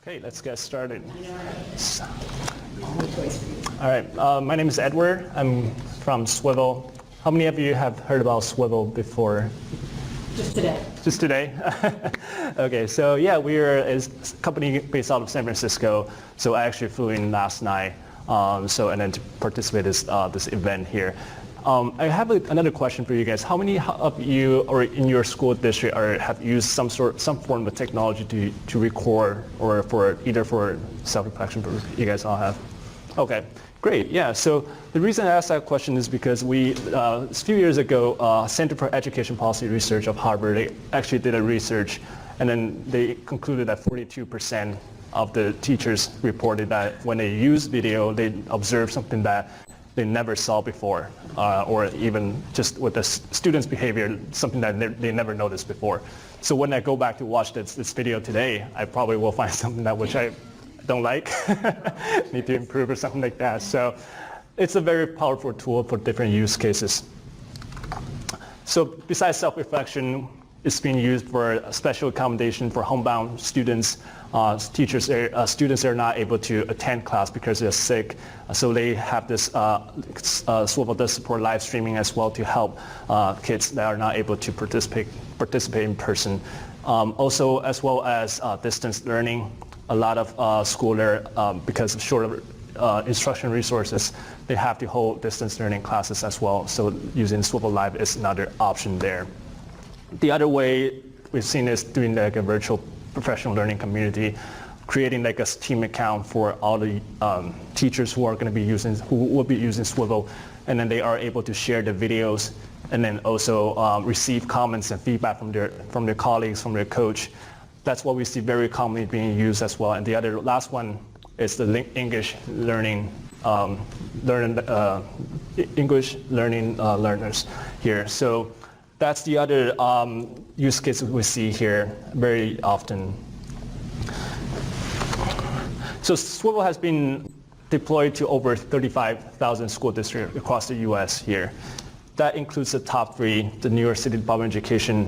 Okay, let's get started. All right, my name is Edward. I'm from Swivl. How many of you have heard about Swivl before? Just today. Just today? Okay, so yeah, we're a company based out of San Francisco. So I actually flew in last night, and then to participate in this event here. I have another question for you guys. How many of you or in your school district have used some form of technology to record or for self-reflection? You guys all have? Okay, great. Yeah. So the reason I asked that question is because a few years ago, Center for Education Policy Research of Harvard, they actually did a research, and then they concluded that 42% of the teachers reported that when they use video, they observed something that they never saw before, or even just with the students' behavior, something that they never noticed before. So when I go back to watch this video today, I probably will find something which I don't like, need to improve or something like that. So it's a very powerful tool for different use cases. So besides self-reflection, it's being used for a special accommodation for homebound students. Students are not able to attend class because they're sick. So they have this, Swivl does support live streaming as well to help kids that are not able to participate in person. Also, as well as distance learning, a lot of schools, because of shorter instruction resources, they have to hold distance learning classes as well. So using Swivl Live is another option there. The other way we've seen is doing like a virtual professional learning community, creating like a team account for all the teachers who will be using Swivl, and then they are able to share the videos, and then also receive comments and feedback from their colleagues, from their coach. That's what we see very commonly being used as well. And the last one is the English learning learners here. So that's the other use case we see here very often. So Swivl has been deployed to over 35,000 school districts across the US here. That includes the top 3, the New York City Department of Education,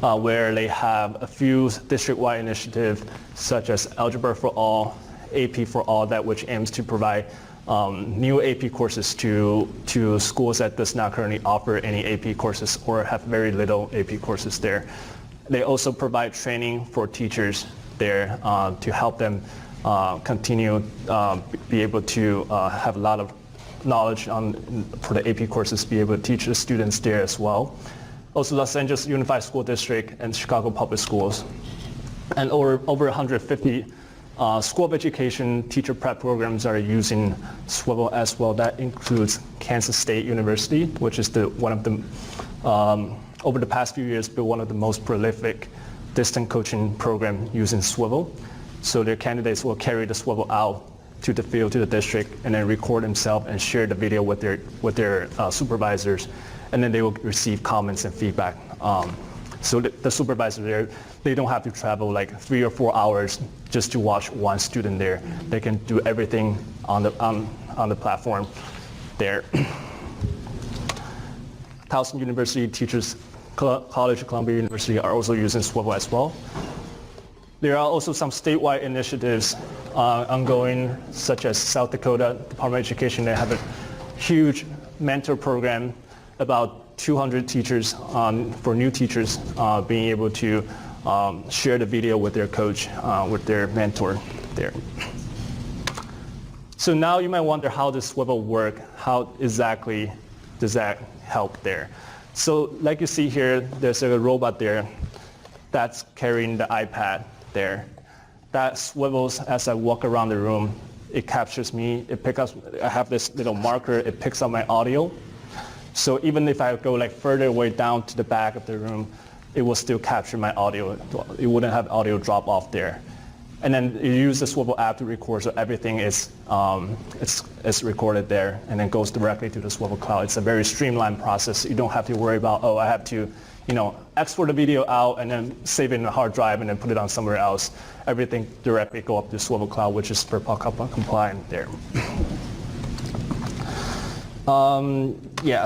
where they have a few district-wide initiatives such as Algebra for All, AP for All, which aims to provide new AP courses to schools that does not currently offer any AP courses or have very little AP courses there. They also provide training for teachers there to help them continue be able to have a lot of knowledge for the AP courses, be able to teach the students there as well. Also Los Angeles Unified School District and Chicago Public Schools. And over 150 School of Education teacher prep programs are using Swivl as well. That includes Kansas State University, which is one of the, over the past few years, been one of the most prolific distant coaching program using Swivl. So their candidates will carry the Swivl out to the field, to the district, and then record themselves and share the video with their supervisors, and then they will receive comments and feedback. So the supervisor there, they don't have to travel like 3 or 4 hours just to watch one student there. They can do everything on the platform there. Towson University teachers, College of Columbia University are also using Swivl as well. There are also some statewide initiatives ongoing, such as South Dakota Department of Education. They have a huge mentor program, about 200 teachers for new teachers being able to share the video with their coach, with their mentor there. So now you might wonder, how does Swivl work? How exactly does that help there? So like you see here, there's a robot there that's carrying the iPad there. That swivels as I walk around the room. It captures me. It picks up, I have this little marker. It picks up my audio. So even if I go like further away down to the back of the room, it will still capture my audio. It wouldn't have audio drop off there. And then you use the Swivl app to record, so everything is it's recorded there, and then goes directly to the Swivl cloud. It's a very streamlined process. You don't have to worry about, I have to, export the video out and then save it in a hard drive and then put it on somewhere else. Everything directly go up to Swivl cloud, which is FERPA compliant there.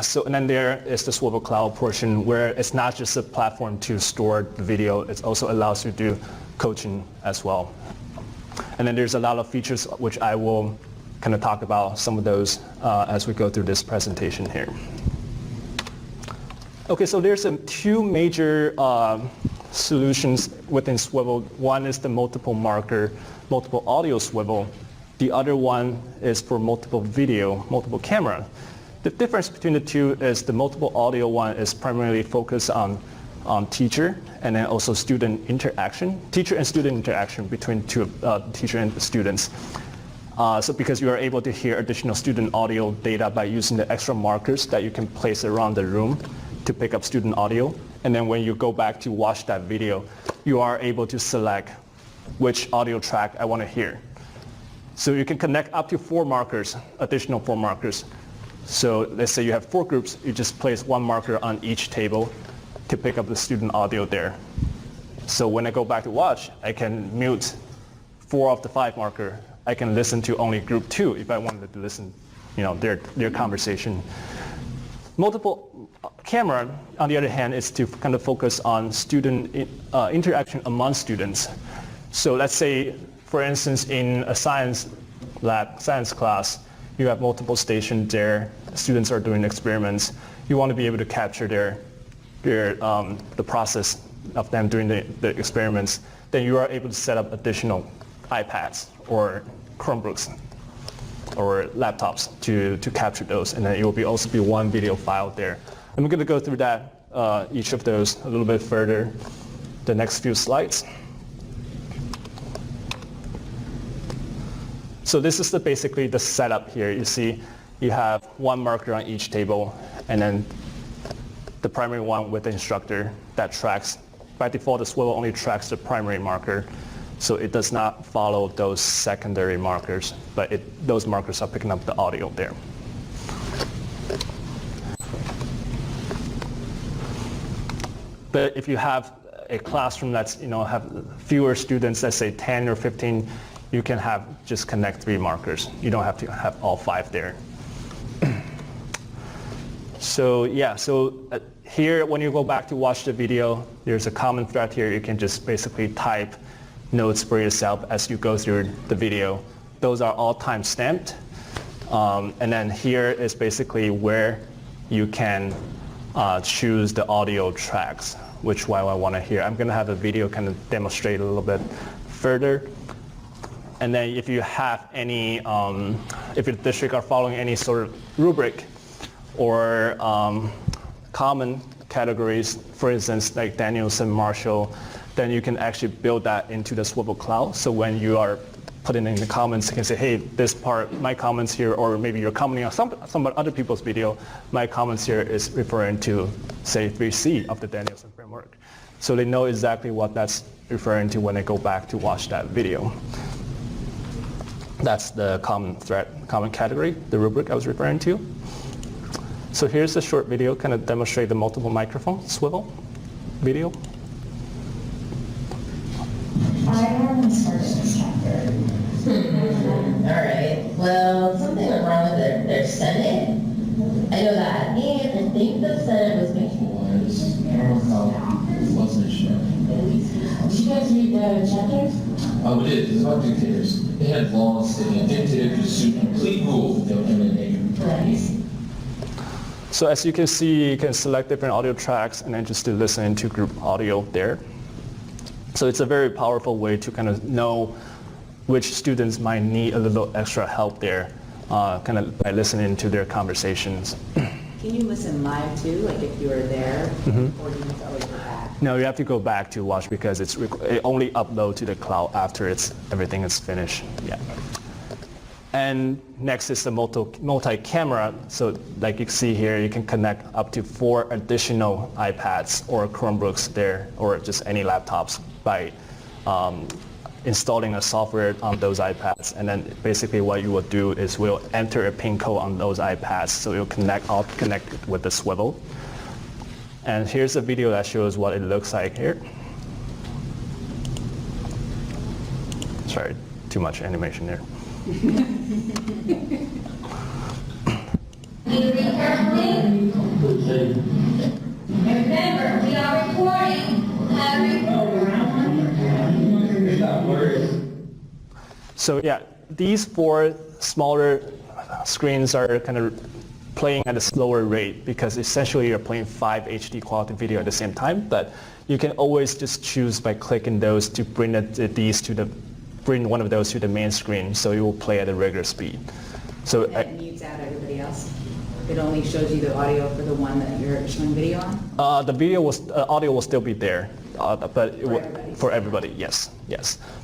So and then there is the Swivl cloud portion, where it's not just a platform to store the video, it also allows you to do coaching as well. And then there's a lot of features which I will kind of talk about some of those as we go through this presentation here. Okay, so there's two major solutions within Swivl. One is the multiple marker, multiple audio Swivl. The other one is for multiple video, multiple camera. The difference between the two is the multiple audio one is primarily focused on teacher and then also student interaction, teacher and student interaction between teacher and students. So because you are able to hear additional student audio data by using the extra markers that you can place around the room to pick up student audio. And then when you go back to watch that video, you are able to select which audio track I want to hear. So you can connect up to 4 markers, additional 4 markers. So let's say you have 4 groups, you just place 1 marker on each table to pick up the student audio there. So when I go back to watch, I can mute 4 of the 5 marker. I can listen to only group 2 if I wanted to listen, their conversation. Multiple camera, on the other hand, is to kind of focus on student interaction among students. So let's say, for instance, in a science lab, science class, you have multiple stations there. Students are doing experiments. You want to be able to capture the process of them doing the experiments. Then you are able to set up additional iPads or Chromebooks or laptops to capture those, and then it will also be one video file there. I'm going to go through that, each of those a little bit further the next few slides. So this is basically the setup here. You see you have 1 marker on each table, and then the primary one with the instructor that tracks. By default, the Swivl only tracks the primary marker, so it does not follow those secondary markers, but those markers are picking up the audio there. But if you have a classroom that's have fewer students, let's say 10 or 15, you can just connect 3 markers. You don't have to have all 5 there. So yeah, here when you go back to watch the video, there's a common thread here. You can just basically type notes for yourself as you go through the video. Those are all time stamped. And then here is basically where you can choose the audio tracks, which one I want to hear. I'm going to have a video kind of demonstrate a little bit further. And then if you have any, if your district are following any sort of rubric or common categories, for instance, like Danielson, Marshall, then you can actually build that into the Swivl cloud. So when you are putting in the comments, you can say, hey, this part, my comments here, or maybe you're commenting on some other people's video, my comments here is referring to, say, 3C of the Danielson framework. So they know exactly what that's referring to when they go back to watch that video. That's the common thread, common category, the rubric I was referring to. So here's a short video, kind of demonstrate the multiple microphone Swivl video. I haven't started this chapter. All right. Well, something went wrong with their Senate. I know that. And I think the Senate was making noise. Wasn't sure. Did you guys read the chapter? Oh, we did. It's about dictators. They had laws saying a dictator could sue complete rule without emanating. Right. So as you can see, you can select different audio tracks and then just to listen to group audio there. So it's a very powerful way to kind of know which students might need a little extra help there, kind of by listening to their conversations. Can you listen live too, like if you were there, or do you have to always go back? No, you have to go back to watch because it only upload to the cloud after everything is finished. Yeah. And next is the multi-camera. So like you see here, you can connect up to 4 additional iPads or Chromebooks there, or just any laptops by installing a software on those iPads. And then basically what you will do is we'll enter a pin code on those iPads, so it will all connect with the Swivl. And here's a video that shows what it looks like here. Sorry, too much animation there. Need to read carefully. Remember, we are recording. So yeah, these 4 smaller screens are kind of playing at a slower rate because essentially you're playing 5 HD quality video at the same time, but you can always just choose by clicking those to bring bring one of those to the main screen, so it will play at a regular speed. So And it mutes out everybody else? It only shows you the audio for the one that you're showing video on? the audio will still be there, but for everybody, yes.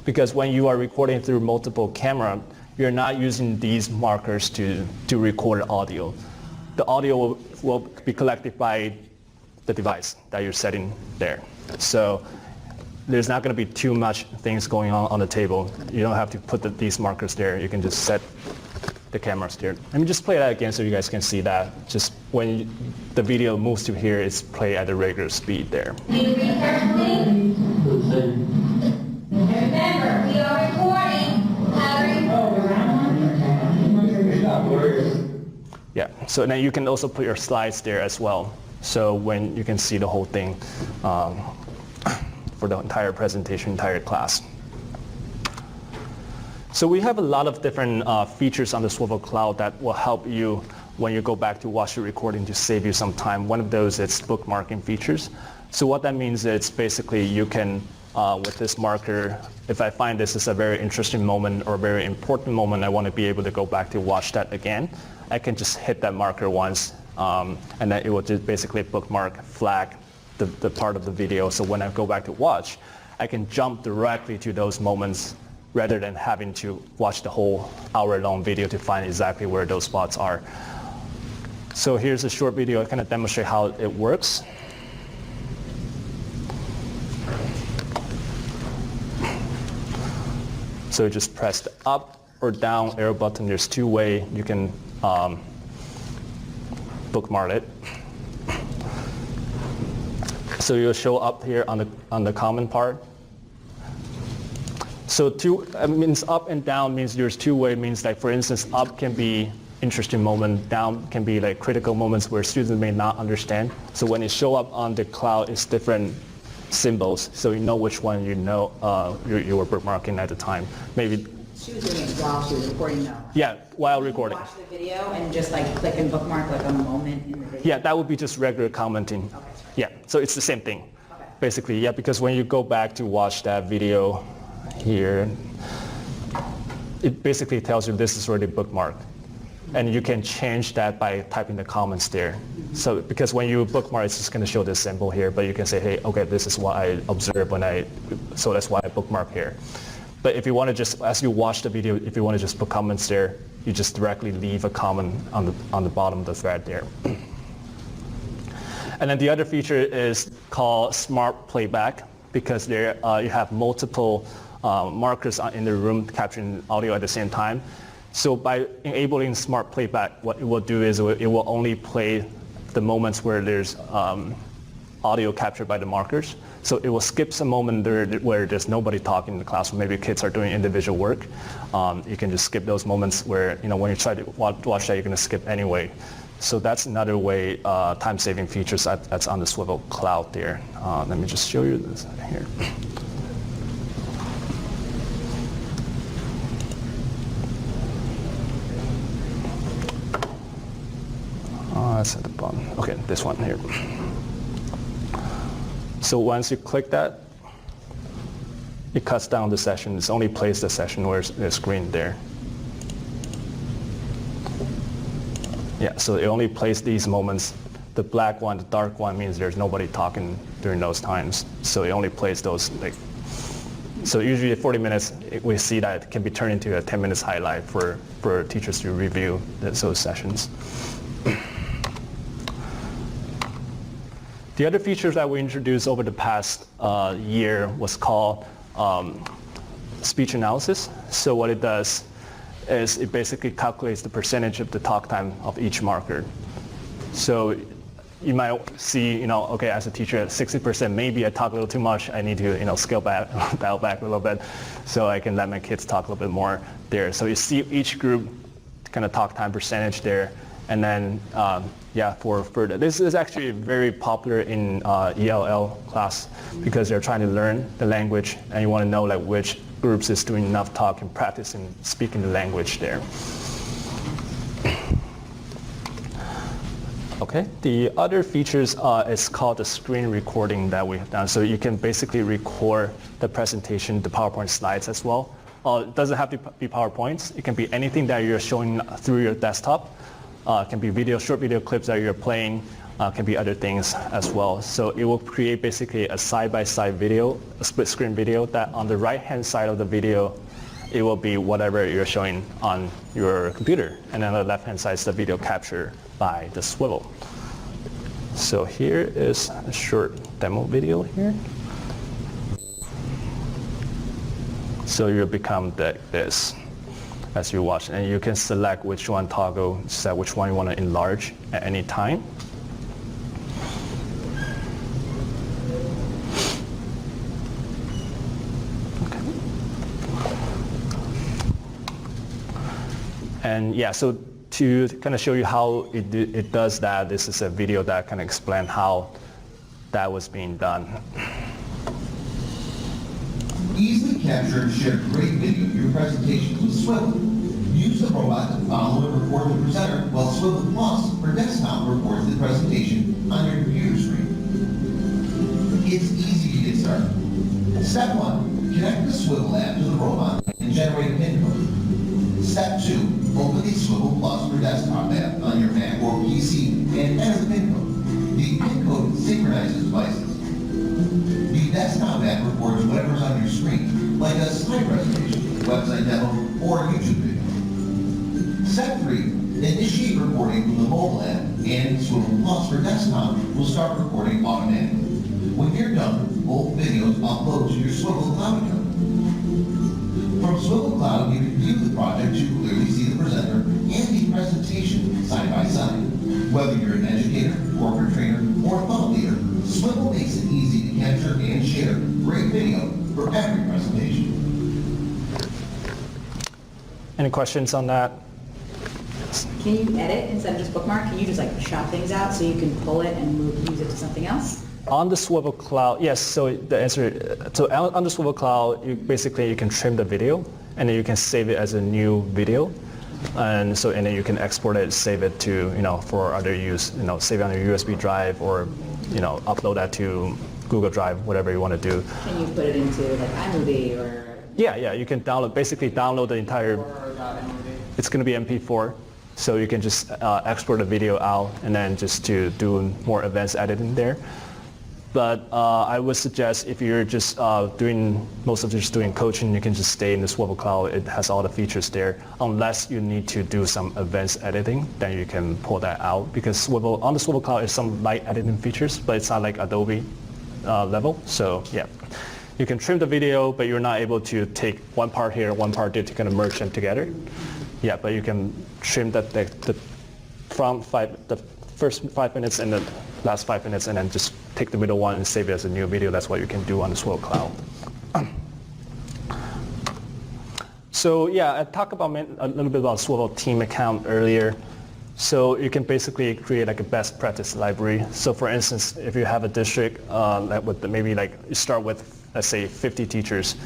Because when you are recording through multiple camera, you're not using these markers to record audio. The audio will be collected by the device that you're setting there. So there's not going to be too much things going on the table. You don't have to put these markers there. You can just set the cameras there. Let me just play that again so you guys can see that. Just when the video moves to here, it's play at a regular speed there. Can you read carefully? Remember, we are recording. Yeah, so then you can also put your slides there as well. So when you can see the whole thing for the entire presentation, entire class. So we have a lot of different features on the Swivl Cloud that will help you when you go back to watch the recording to save you some time. One of those is bookmarking features. So what that means is basically you can, with this marker, if I find this is a very interesting moment or a very important moment, I want to be able to go back to watch that again, I can just hit that marker once and then it will just basically bookmark, flag the part of the video. So when I go back to watch, I can jump directly to those moments rather than having to watch the whole hour-long video to find exactly where those spots are. So here's a short video to kind of demonstrate how it works. So just press the up or down arrow button. There's 2 ways you can bookmark it. So you'll show up here on the comment part. So means up and down means there's 2 ways. Means like, for instance, up can be interesting moment, down can be like critical moments where students may not understand. So when it show up on the cloud, it's different symbols, so you know which one you were bookmarking at the time. Maybe. She was doing it while she was recording though. Yeah, while recording. Watch the video and just like click and bookmark like a moment in the video. Yeah, that would be just regular commenting. Okay. Yeah, so it's the same thing. Okay. Basically, yeah, because when you go back to watch that video here, it basically tells you this is already bookmarked. And you can change that by typing the comments there. So because when you bookmark, it's just going to show this symbol here, but you can say, hey, okay, this is what I observed so that's why I bookmark here. But if you want to just, as you watch the video, if you want to just put comments there, you just directly leave a comment on the bottom of the thread there. And then the other feature is called Smart Playback, because there you have multiple markers in the room capturing audio at the same time. So by enabling Smart Playback, what it will do is it will only play the moments where there's audio captured by the markers. So it will skip some moment where there's nobody talking in the classroom. Maybe kids are doing individual work. You can just skip those moments where, when you try to watch that, you're going to skip anyway. So that's another way, time-saving features that's on the Swivl Cloud there. Let me just show you this here. That's at the bottom. Okay, this one here. So once you click that, it cuts down the session. It's only plays the session where there's screen there. Yeah, so it only plays these moments. The black one, the dark one means there's nobody talking during those times. So it only plays those, so usually at 40 minutes, we see that it can be turned into a 10 minutes highlight for teachers to review those sessions. The other features that we introduced over the past year was called speech analysis. So what it does is it basically calculates the percentage of the talk time of each marker. So you might see, okay, as a teacher at 60%, maybe I talk a little too much. I need to, scale back, dial back a little bit so I can let my kids talk a little bit more there. So you see each group kind of talk time percentage there. And then, this is actually very popular in ELL class because they're trying to learn the language and you want to know which groups is doing enough talking, practicing speaking the language there. Okay, the other features is called the screen recording that we have done. So you can basically record the presentation, the PowerPoint slides as well. It doesn't have to be PowerPoints. It can be anything that you're showing through your desktop. It can be video, short video clips that you're playing. Can be other things as well. So it will create basically a side-by-side video, a split screen video that on the right-hand side of the video, it will be whatever you're showing on your computer. And then on the left-hand side is the video captured by the Swivl. So here is a short demo video here. So you'll become this as you watch, and you can select which one toggle, set which one you want to enlarge at any time. And yeah, so to kind of show you how it does that, this is a video that kind of explains how that was being done. Easily capture and share great video of your presentation with Swivl. Use the robot to follow and record the presenter, while Swivl Plus for desktop records the presentation on your computer screen. It's easy to get started. Step 1, connect the Swivl app to the robot and generate a PIN code. Step 2, open the Swivl Plus for desktop app on your Mac or PC and enter the PIN code. The PIN code synchronizes devices. The desktop app records whatever's on your screen, like a slide presentation, website demo, or a YouTube video. Step 3, initiate recording from the mobile app, and Swivl Plus for desktop will start recording automatically. When you're done, both videos upload to your Swivl Cloud account. From Swivl Cloud, you can view the project to clearly see the presenter and the presentation side by side. Whether you're an educator, corporate trainer, or thought leader, Swivl makes it easy to capture and share great video for every presentation. Any questions on that? Can you edit instead of just bookmark? Can you just like shout things out so you can pull it and use it to something else? On the Swivl Cloud, yes, so the answer, so on the Swivl Cloud, you can trim the video, and then you can save it as a new video. And then you can export it, save it to, for other use, save it on your USB drive, or, upload that to Google Drive, whatever you want to do. Can you put it into like iMovie or? Yeah, you can basically download the entire, it's going to be MP4. So you can just export the video out and then just to do more advanced editing there. But I would suggest if you're just doing coaching, you can just stay in the Swivl Cloud. It has all the features there. Unless you need to do some advanced editing, then you can pull that out. Because on the Swivl Cloud is some light editing features, but it's not like Adobe level. So yeah, you can trim the video, but you're not able to take one part here, one part there to kind of merge them together. Yeah, but you can trim the first 5 minutes and the last 5 minutes, and then just take the middle one and save it as a new video. That's what you can do on the Swivl Cloud. So yeah, I talked about a little bit about Swivl team account earlier. So you can basically create like a best practice library. So for instance, if you have a district you start with, let's say, 50 teachers,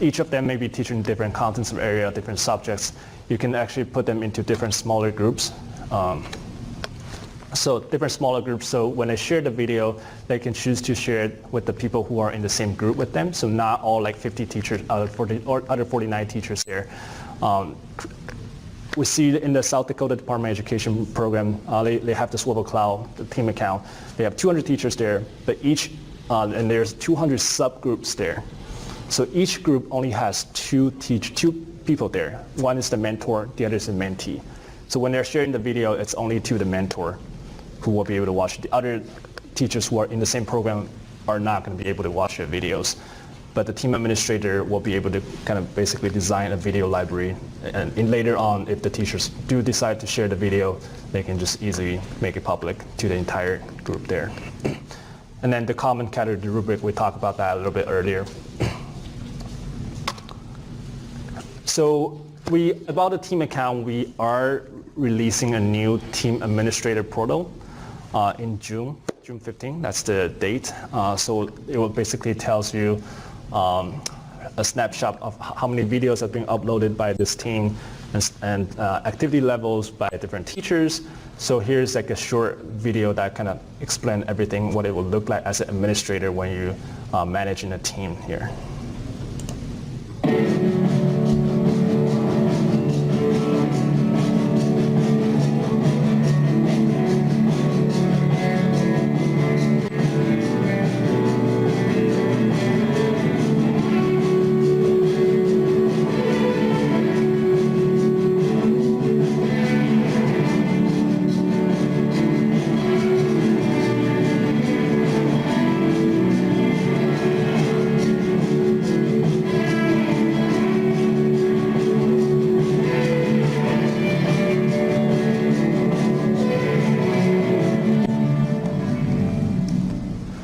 each of them may be teaching different contents of area, different subjects. You can actually put them into different smaller groups. So different smaller groups, so when they share the video, they can choose to share it with the people who are in the same group with them. So not all like 50 teachers, other 49 teachers there. We see in the South Dakota Department of Education program, they have the Swivl Cloud, the team account. They have 200 teachers there, but and there's 200 subgroups there. So each group only has two people there. One is the mentor, the other is the mentee. So when they're sharing the video, it's only to the mentor who will be able to watch. The other teachers who are in the same program are not going to be able to watch the videos. But the team administrator will be able to kind of basically design a video library. And later on, if the teachers do decide to share the video, they can just easily make it public to the entire group there. And then the common category rubric, we talked about that a little bit earlier. So about the team account, we are releasing a new team administrator portal in June 15. That's the date. So it will basically tells you a snapshot of how many videos have been uploaded by this team and activity levels by different teachers. So here's like a short video that kind of explains everything, what it will look like as an administrator when you managing a team here.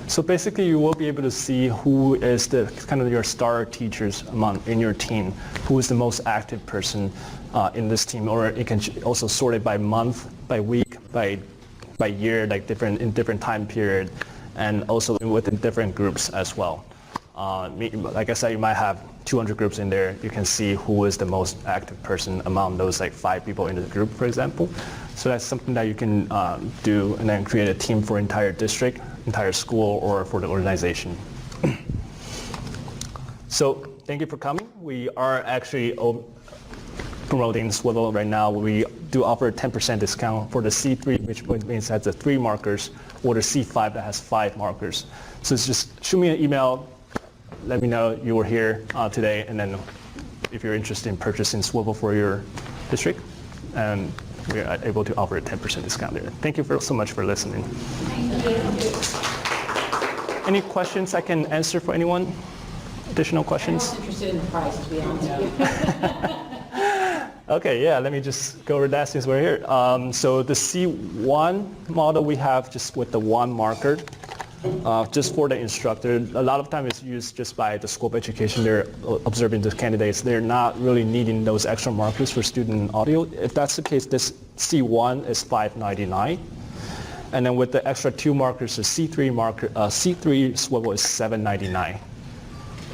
So basically, you will be able to see who is the kind of your star teachers in your team, who is the most active person in this team, or you can also sort it by month, by week, by year, like in different time period, and also within different groups as well. Like I said, you might have 200 groups in there. You can see who is the most active person among those like 5 people in the group, for example. So that's something that you can do and then create a team for entire district, entire school, or for the organization. So thank you for coming. We are actually promoting Swivl right now. We do offer a 10% discount for the C3, which means it has the 3 markers, or the C5 that has 5 markers. So it's just shoot me an email, let me know you were here today, and then if you're interested in purchasing Swivl for your district, and we are able to offer a 10% discount there. Thank you so much for listening. Any questions I can answer for anyone? Additional questions? I'm interested in the price, to be honest with you. Okay, yeah, let me just go over that since we're here. So the C1 model we have just with the 1 marker, just for the instructor. A lot of time it's used just by the School of Education. They're observing the candidates. They're not really needing those extra markers for student audio. If that's the case, this C1 is $5.99. And then with the extra 2 markers, the C3 Swivl is $7.99.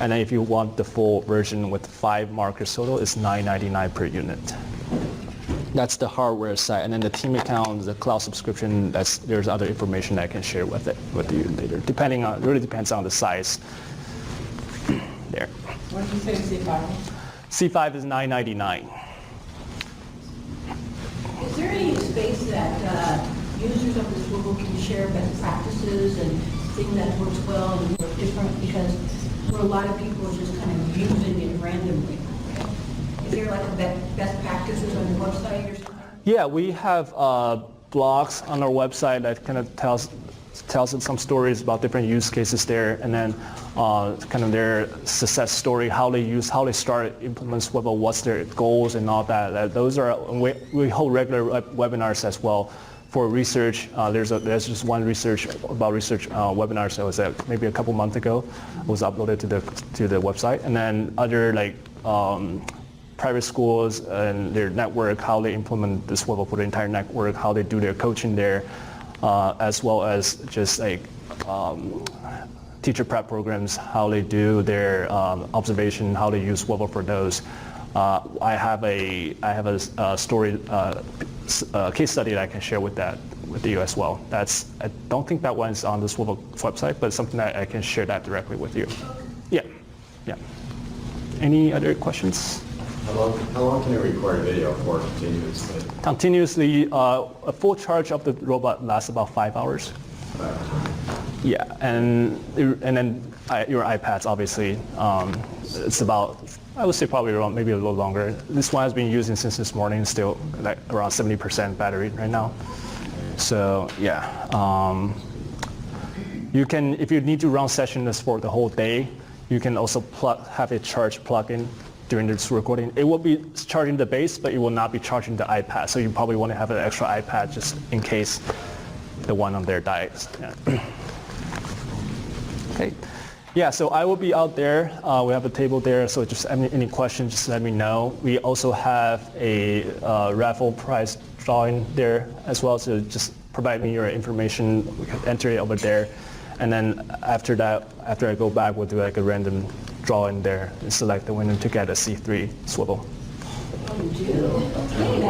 And then if you want the full version with 5 markers total, it's $9.99 per unit. That's the hardware side. And then the team account, the cloud subscription, there's other information I can share with you later. It really depends on the size. There. What did you say C5? C5 is $9.99. Is there any space that users of the Swivl can share best practices and things that works well and work different? Because for a lot of people, it's just kind of using it randomly. Is there like a best practices on your website or something? Yeah, we have blogs on our website that kind of tells some stories about different use cases there, and then kind of their success story, how they start implement Swivl, what's their goals and all that. Those are we hold regular webinars as well for research. There's just one research webinar that was maybe a couple months ago. It was uploaded to the website, and then other like private schools and their network, how they implement the Swivl for the entire network, how they do their coaching there, as well as just like teacher prep programs, how they do their observation, how they use Swivl for those. I have a story case study that I can share with you as well. I don't think that one's on the Swivl website, but something that I can share that directly with you. Yeah. Any other questions? How long can it record video for continuously? Continuously, a full charge of the robot lasts about 5 hours. Yeah, and then your iPads, obviously, it's about, I would say probably around maybe a little longer. This one has been using since this morning, still like around 70% battery right now. So yeah, you can, if you need to run sessions for the whole day, you can also have a charge plug-in during this recording. It will be charging the base, but it will not be charging the iPad. So you probably want to have an extra iPad just in case the one on there dies. Yeah. Okay. Yeah, so I will be out there. We have a table there, so just any questions, just let me know. We also have a raffle prize drawing there as well, so just provide me your information. We can enter it over there. And then after that, after I go back, we'll do like a random draw in there and select the winner to get a C3 swivel. Oh, you do? Okay,